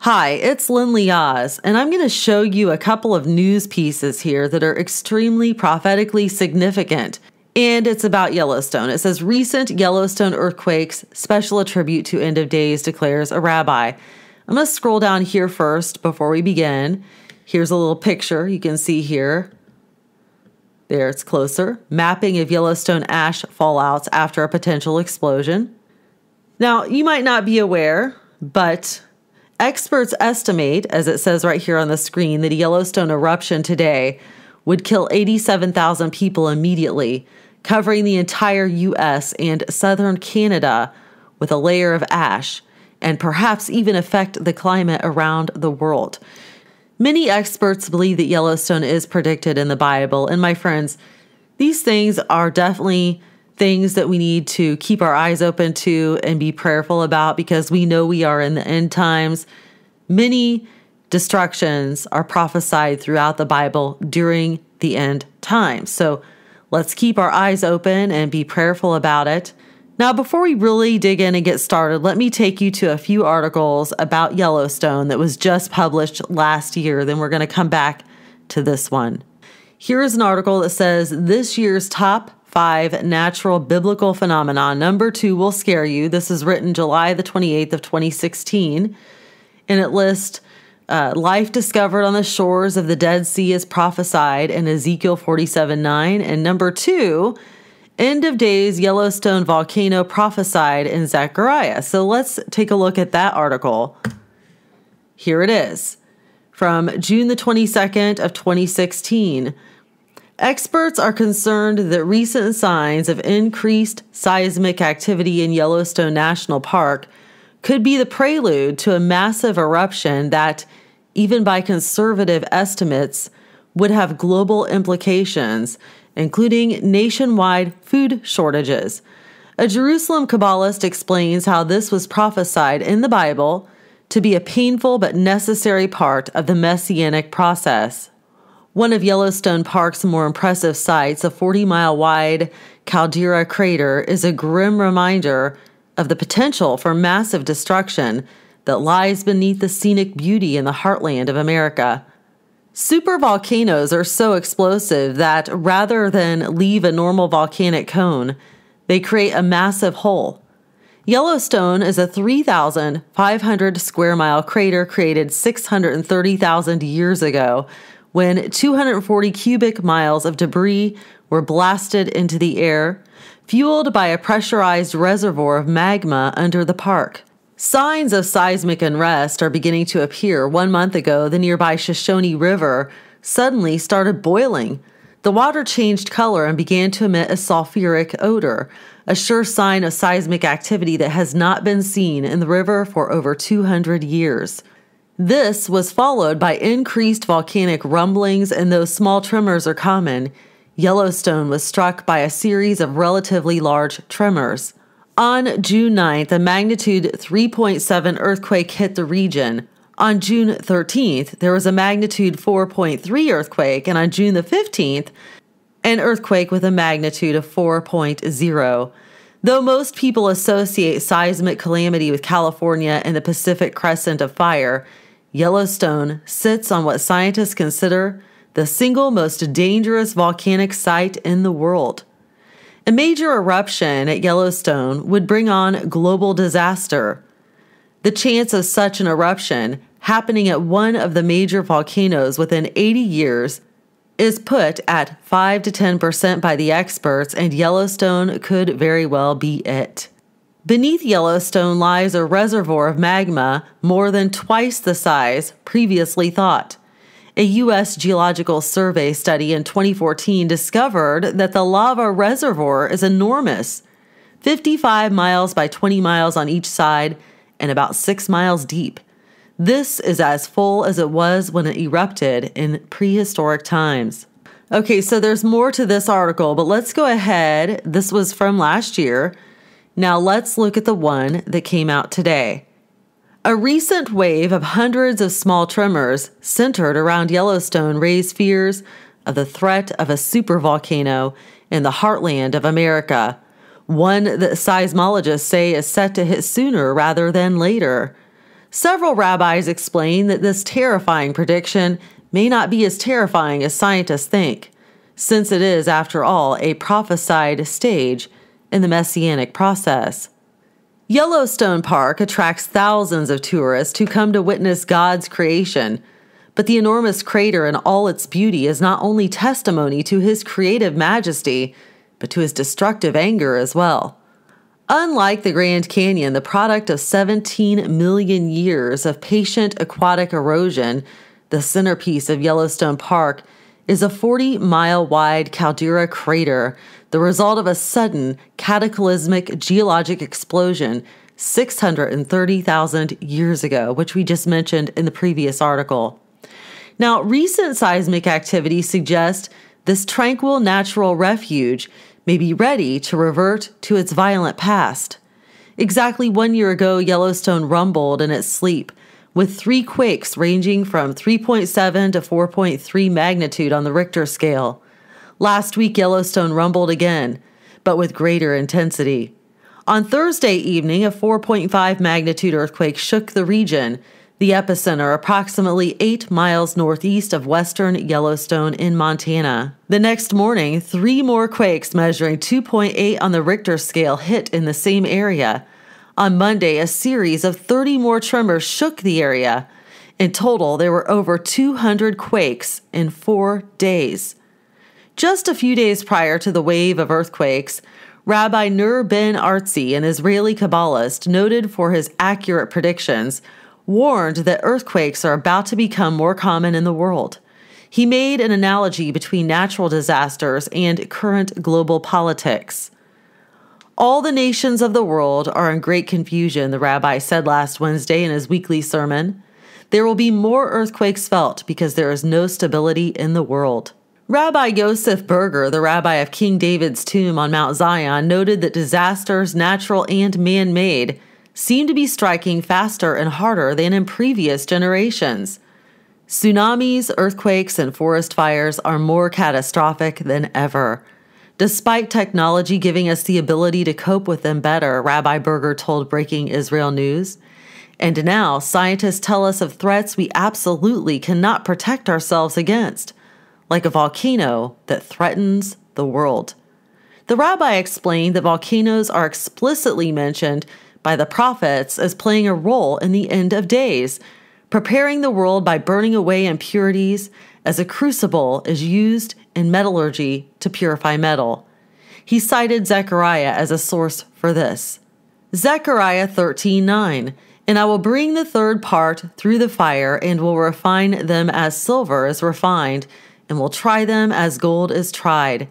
Hi, it's Lindley Oz, and I'm going to show you a couple of news pieces here that are extremely prophetically significant. And it's about Yellowstone. It says, recent Yellowstone earthquakes, special attribute to end of days, declares a rabbi. I'm going to scroll down here first before we begin. Here's a little picture you can see here. There, it's closer. Mapping of Yellowstone ash fallouts after a potential explosion. Now, you might not be aware, but experts estimate, as it says right here on the screen, that a Yellowstone eruption today would kill 87,000 people immediately, covering the entire U.S. and southern Canada with a layer of ash, and perhaps even affect the climate around the world. Many experts believe that Yellowstone is predicted in the Bible, and my friends, these things are definitely things that we need to keep our eyes open to and be prayerful about because we know we are in the end times. Many destructions are prophesied throughout the Bible during the end times. So let's keep our eyes open and be prayerful about it. Now, before we really dig in and get started, let me take you to a few articles about Yellowstone that was just published last year. Then we're going to come back to this one. Here is an article that says, this year's top 5 natural biblical phenomenon. Number 2 will scare you. This is written July the 28th of 2016. And it lists life discovered on the shores of the Dead Sea is prophesied in Ezekiel 47:9. And number 2, end of days Yellowstone volcano prophesied in Zechariah. So let's take a look at that article. Here it is from June the 22nd of 2016. Experts are concerned that recent signs of increased seismic activity in Yellowstone National Park could be the prelude to a massive eruption that, even by conservative estimates, would have global implications, including nationwide food shortages. A Jerusalem Kabbalist explains how this was prophesied in the Bible to be a painful but necessary part of the messianic process. One of Yellowstone Park's more impressive sights, a 40-mile-wide caldera crater, is a grim reminder of the potential for massive destruction that lies beneath the scenic beauty in the heartland of America. Supervolcanoes are so explosive that rather than leave a normal volcanic cone, they create a massive hole. Yellowstone is a 3,500 square mile crater created 630,000 years ago when 240 cubic miles of debris were blasted into the air, fueled by a pressurized reservoir of magma under the park. Signs of seismic unrest are beginning to appear. 1 month ago, the nearby Shoshone River suddenly started boiling. The water changed color and began to emit a sulfuric odor, a sure sign of seismic activity that has not been seen in the river for over 200 years. This was followed by increased volcanic rumblings, and though small tremors are common, Yellowstone was struck by a series of relatively large tremors. On June 9th, a magnitude 3.7 earthquake hit the region. On June 13th, there was a magnitude 4.3 earthquake, and on June the 15th, an earthquake with a magnitude of 4.0. Though most people associate seismic calamity with California and the Pacific Crescent of Fire, Yellowstone sits on what scientists consider the single most dangerous volcanic site in the world. A major eruption at Yellowstone would bring on global disaster. The chance of such an eruption happening at one of the major volcanoes within 80 years is put at 5 to 10% by the experts, and Yellowstone could very well be it. Beneath Yellowstone lies a reservoir of magma more than twice the size previously thought. A U.S. Geological Survey study in 2014 discovered that the lava reservoir is enormous, 55 miles by 20 miles on each side and about 6 miles deep. This is as full as it was when it erupted in prehistoric times. Okay, so there's more to this article, but let's go ahead. This was from last year. Now let's look at the one that came out today. A recent wave of hundreds of small tremors centered around Yellowstone raised fears of the threat of a supervolcano in the heartland of America, one that seismologists say is set to hit sooner rather than later. Several rabbis explain that this terrifying prediction may not be as terrifying as scientists think, since it is, after all, a prophesied stage in the messianic process. Yellowstone Park attracts thousands of tourists who come to witness God's creation, but the enormous crater in all its beauty is not only testimony to his creative majesty, but to his destructive anger as well. Unlike the Grand Canyon, the product of 17 million years of patient aquatic erosion, the centerpiece of Yellowstone Park is a 40-mile-wide caldera crater, the result of a sudden cataclysmic geologic explosion 630,000 years ago, which we just mentioned in the previous article. Now, recent seismic activity suggests this tranquil natural refuge may be ready to revert to its violent past. Exactly 1 year ago, Yellowstone rumbled in its sleep, with 3 quakes ranging from 3.7 to 4.3 magnitude on the Richter scale. Last week, Yellowstone rumbled again, but with greater intensity. On Thursday evening, a 4.5 magnitude earthquake shook the region, the epicenter approximately 8 miles northeast of western Yellowstone in Montana. The next morning, 3 more quakes measuring 2.8 on the Richter scale hit in the same area. On Monday, a series of 30 more tremors shook the area. In total, there were over 200 quakes in 4 days. Just a few days prior to the wave of earthquakes, Rabbi Nur Ben Artzi, an Israeli Kabbalist noted for his accurate predictions, warned that earthquakes are about to become more common in the world. He made an analogy between natural disasters and current global politics. All the nations of the world are in great confusion, the rabbi said last Wednesday in his weekly sermon. There will be more earthquakes felt because there is no stability in the world. Rabbi Yosef Berger, the rabbi of King David's tomb on Mount Zion, noted that disasters, natural and man-made, seem to be striking faster and harder than in previous generations. Tsunamis, earthquakes, and forest fires are more catastrophic than ever. Despite technology giving us the ability to cope with them better, Rabbi Berger told Breaking Israel News. And now, scientists tell us of threats we absolutely cannot protect ourselves against, like a volcano that threatens the world. The rabbi explained that volcanoes are explicitly mentioned by the prophets as playing a role in the end of days, preparing the world by burning away impurities as a crucible is used in metallurgy to purify metal. He cited Zechariah as a source for this. Zechariah 13:9, "And I will bring the third part through the fire, and will refine them as silver is refined, and will try them as gold is tried.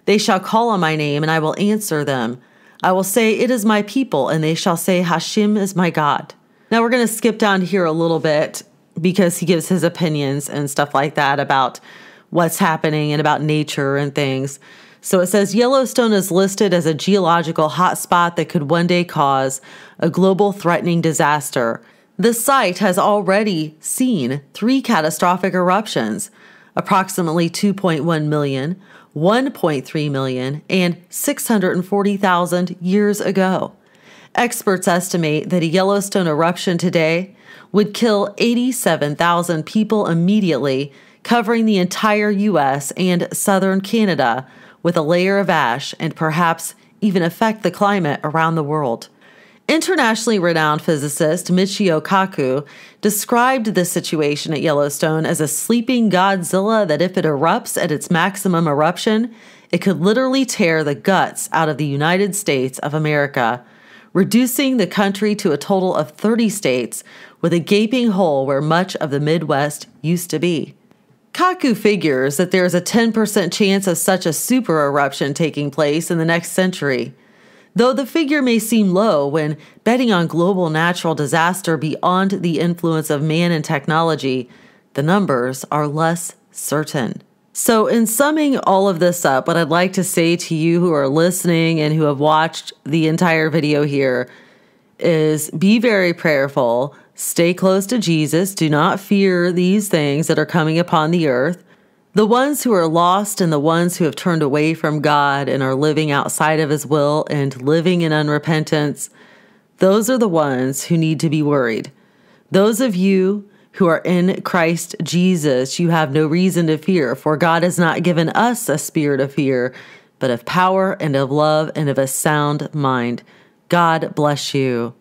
They shall call on my name, and I will answer them. I will say, it is my people, and they shall say, Hashem is my God." Now we're going to skip down here a little bit because he gives his opinions and stuff like that about what's happening and about nature and things. So it says Yellowstone is listed as a geological hotspot that could one day cause a global threatening disaster. The site has already seen 3 catastrophic eruptions, approximately 2.1 million, 1.3 million, and 640,000 years ago. Experts estimate that a Yellowstone eruption today would kill 87,000 people immediately, covering the entire U.S. and southern Canada with a layer of ash and perhaps even affect the climate around the world. Internationally renowned physicist Michio Kaku described the situation at Yellowstone as a sleeping Godzilla that if it erupts at its maximum eruption, it could literally tear the guts out of the United States of America, reducing the country to a total of 30 states with a gaping hole where much of the Midwest used to be. Kaku figures that there is a 10% chance of such a super eruption taking place in the next century. Though the figure may seem low when betting on global natural disaster beyond the influence of man and technology, the numbers are less certain. So in summing all of this up, what I'd like to say to you who are listening and who have watched the entire video here is be very prayerful, stay close to Jesus, do not fear these things that are coming upon the earth. The ones who are lost and the ones who have turned away from God and are living outside of his will and living in unrepentance, those are the ones who need to be worried. Those of you who are in Christ Jesus, you have no reason to fear, for God has not given us a spirit of fear, but of power and of love and of a sound mind. God bless you.